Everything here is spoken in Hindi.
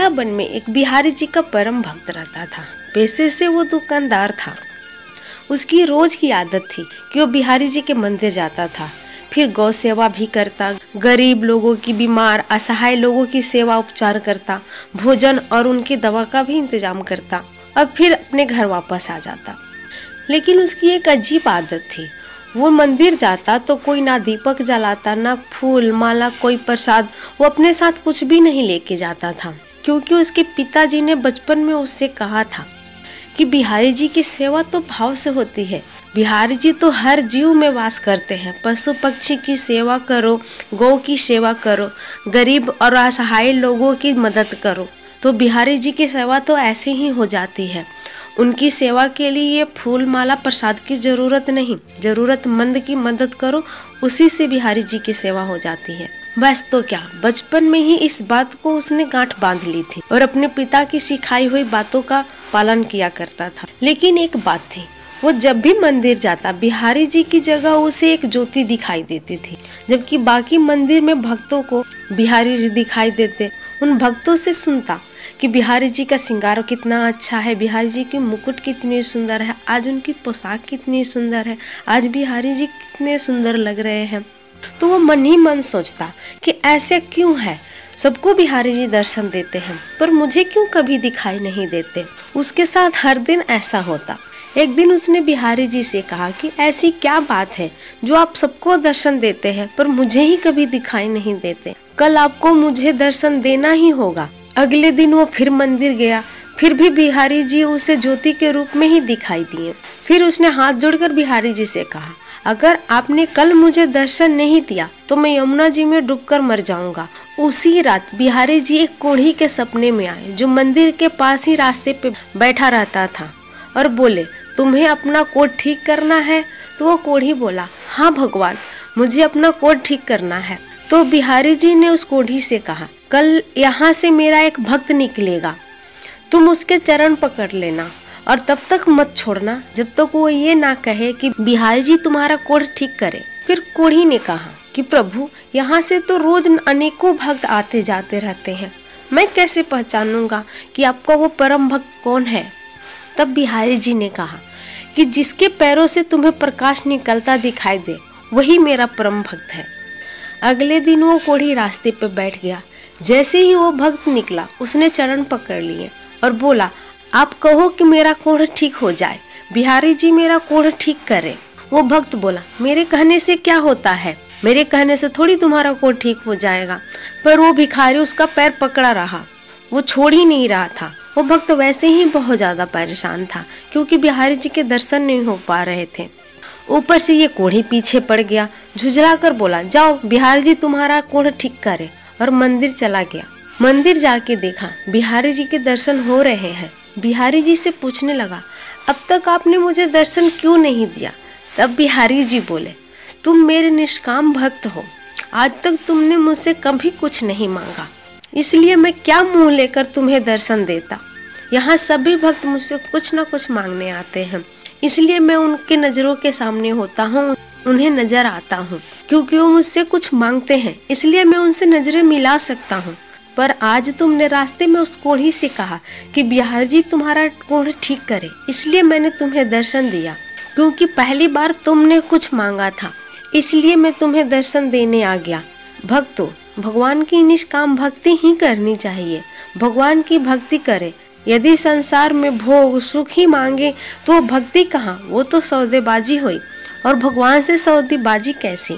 वृंदावन में एक बिहारी जी का परम भक्त रहता था। पेशे से वो दुकानदार था। उसकी रोज की आदत थी कि वो बिहारी जी के मंदिर जाता था, फिर गौ सेवा भी करता, गरीब लोगों की, बीमार असहाय लोगों की सेवा उपचार करता, भोजन और उनकी दवा का भी इंतजाम करता और फिर अपने घर वापस आ जाता। लेकिन उसकी एक अजीब आदत थी। वो मंदिर जाता तो कोई ना दीपक जलाता, ना फूल माला, कोई प्रसाद। वो अपने साथ कुछ भी नहीं लेके जाता था, क्योंकि उसके पिताजी ने बचपन में उससे कहा था कि बिहारी जी की सेवा तो भाव से होती है। बिहारी जी तो हर जीव में वास करते हैं। पशु पक्षी की सेवा करो, गौ की सेवा करो, गरीब और असहाय लोगों की मदद करो, तो बिहारी जी की सेवा तो ऐसे ही हो जाती है। उनकी सेवा के लिए फूल माला प्रसाद की जरूरत नहीं, जरूरतमंद की मदद करो, उसी से बिहारी जी की सेवा हो जाती है। बस तो क्या, बचपन में ही इस बात को उसने गांठ बांध ली थी और अपने पिता की सिखाई हुई बातों का पालन किया करता था। लेकिन एक बात थी, वो जब भी मंदिर जाता बिहारी जी की जगह उसे एक ज्योति दिखाई देती थी, जबकि बाकी मंदिर में भक्तों को बिहारी जी दिखाई देते। उन भक्तों से सुनता कि बिहारी जी का श्रृंगार कितना अच्छा है, बिहारी जी की मुकुट कितनी सुंदर है, आज उनकी पोशाक कितनी सुंदर है, आज बिहारी जी कितने सुंदर लग रहे हैं। तो वो मन ही मन सोचता कि ऐसे क्यों है, सबको बिहारी जी दर्शन देते हैं पर मुझे क्यों कभी दिखाई नहीं देते। उसके साथ हर दिन ऐसा होता। एक दिन उसने बिहारी जी से कहा कि ऐसी क्या बात है जो आप सबको दर्शन देते हैं पर मुझे ही कभी दिखाई नहीं देते। कल आपको मुझे दर्शन देना ही होगा। अगले दिन वो फिर मंदिर गया, फिर भी बिहारी जी उसे ज्योति के रूप में ही दिखाई दिए। फिर उसने हाथ जोड़कर बिहारी जी से कहा, अगर आपने कल मुझे दर्शन नहीं दिया तो मैं यमुना जी में डूबकर मर जाऊंगा। उसी रात बिहारी जी एक कोढ़ी के सपने में आए, जो मंदिर के पास ही रास्ते पे बैठा रहता था, और बोले, तुम्हें अपना कोट ठीक करना है? तो वो कोढ़ी बोला, हाँ भगवान, मुझे अपना कोट ठीक करना है। तो बिहारी जी ने उस कोढ़ी से कहा, कल यहाँ से मेरा एक भक्त निकलेगा, तुम उसके चरण पकड़ लेना और तब तक मत छोड़ना जब तक वो ये ना कहे कि बिहारी जी तुम्हारा कोढ़ ठीक करे। फिर कोढ़ी ने कहा कि प्रभु, यहाँ से तो रोज अनेकों भक्त आते जाते रहते हैं, मैं कैसे पहचानूंगा कि आपका वो परम भक्त कौन है? तब बिहारी जी ने कहा कि जिसके पैरों से तुम्हें प्रकाश निकलता दिखाई दे वही मेरा परम भक्त है। अगले दिन वो कोढ़ी रास्ते पर बैठ गया। जैसे ही वो भक्त निकला उसने चरण पकड़ लिए और बोला, आप कहो कि मेरा कोढ़ ठीक हो जाए, बिहारी जी मेरा कोढ़ ठीक करे। वो भक्त बोला, मेरे कहने से क्या होता है, मेरे कहने से थोड़ी तुम्हारा कोढ़ ठीक हो जाएगा। पर वो भिखारी उसका पैर पकड़ा रहा, वो छोड़ ही नहीं रहा था। वो भक्त वैसे ही बहुत ज्यादा परेशान था क्योंकि बिहारी जी के दर्शन नहीं हो पा रहे थे। ऊपर से ये कोढ़ी पीछे पड़ गया, झुझला कर बोला, जाओ बिहारी जी तुम्हारा कोढ़ ठीक करे, और मंदिर चला गया। मंदिर जाके देखा बिहारी जी के दर्शन हो रहे हैं। बिहारी जी से पूछने लगा, अब तक आपने मुझे दर्शन क्यों नहीं दिया? तब बिहारी जी बोले, तुम मेरे निष्काम भक्त हो, आज तक तुमने मुझसे कभी कुछ नहीं मांगा, इसलिए मैं क्या मुंह लेकर तुम्हें दर्शन देता। यहाँ सभी भक्त मुझसे कुछ न कुछ मांगने आते हैं, इसलिए मैं उनके नजरों के सामने होता हूँ, उन्हें नजर आता हूँ, क्योंकि वो मुझसे कुछ मांगते हैं, इसलिए मैं उनसे नजरें मिला सकता हूँ। पर आज तुमने रास्ते में उस कोढ़ी से कहा कि बिहारी जी तुम्हारा कोढ़ ठीक करे, इसलिए मैंने तुम्हें दर्शन दिया। क्योंकि पहली बार तुमने कुछ मांगा था, इसलिए मैं तुम्हें दर्शन देने आ गया। भक्तों, भगवान की निष्काम भक्ति ही करनी चाहिए। भगवान की भक्ति करे। यदि संसार में भोग सुख ही मांगे तो भक्ति कहाँ, वो तो सौदेबाजी हुई, और भगवान से सौदेबाजी कैसी।